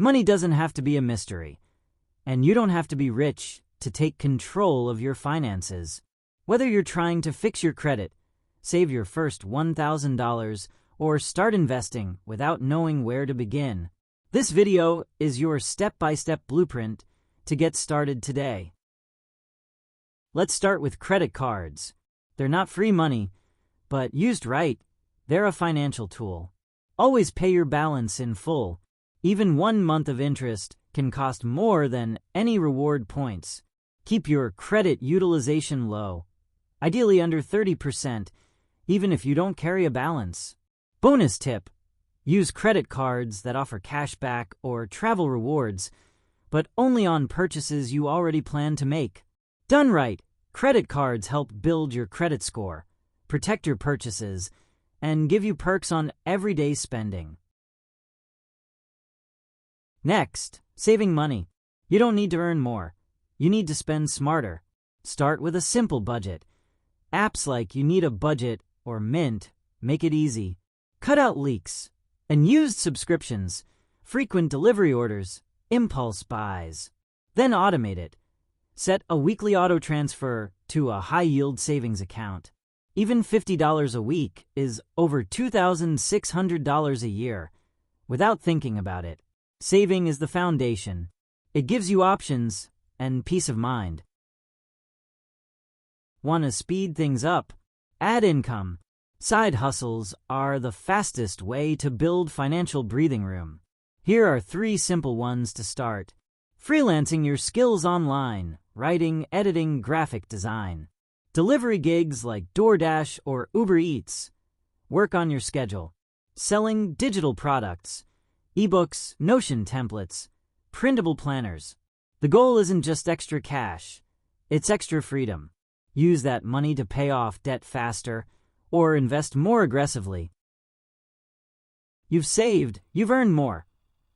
Money doesn't have to be a mystery, and you don't have to be rich to take control of your finances. Whether you're trying to fix your credit, save your first $1,000, or start investing without knowing where to begin, this video is your step-by-step blueprint to get started today. Let's start with credit cards. They're not free money, but used right, they're a financial tool. Always pay your balance in full. Even 1 month of interest can cost more than any reward points. Keep your credit utilization low, ideally under 30%, even if you don't carry a balance. Bonus tip: use credit cards that offer cash back or travel rewards, but only on purchases you already plan to make. Done right, credit cards help build your credit score, protect your purchases, and give you perks on everyday spending. Next, saving money. You don't need to earn more. You need to spend smarter. Start with a simple budget. Apps like You Need a Budget or Mint make it easy. Cut out leaks and used subscriptions, frequent delivery orders, impulse buys. Then automate it. Set a weekly auto transfer to a high-yield savings account. Even $50 a week is over $2,600 a year without thinking about it. Saving is the foundation. It gives you options and peace of mind. Want to speed things up? Add income. Side hustles are the fastest way to build financial breathing room. Here are 3 simple ones to start. Freelancing your skills online, writing, editing, graphic design. Delivery gigs like DoorDash or Uber Eats. Work on your schedule. Selling digital products, ebooks, Notion templates, printable planners. The goal isn't just extra cash, it's extra freedom. Use that money to pay off debt faster or invest more aggressively. You've saved, you've earned more.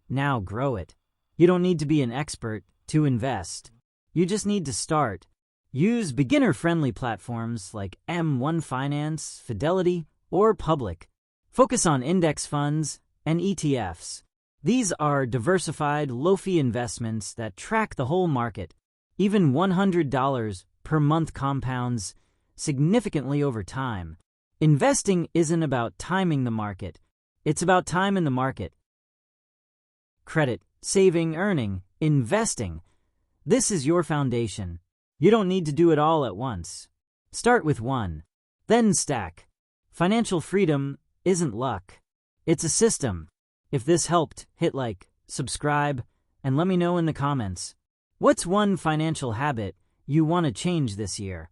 Now grow it. You don't need to be an expert to invest. You just need to start. Use beginner-friendly platforms like M1 Finance, Fidelity, or Public. Focus on index funds and ETFs. These are diversified, low-fee investments that track the whole market. Even $100 per month compounds significantly over time. Investing isn't about timing the market. It's about time in the market. Credit, saving, earning, investing. This is your foundation. You don't need to do it all at once. Start with 1, then stack. Financial freedom isn't luck. It's a system. If this helped, hit like, subscribe, and let me know in the comments. What's one financial habit you want to change this year?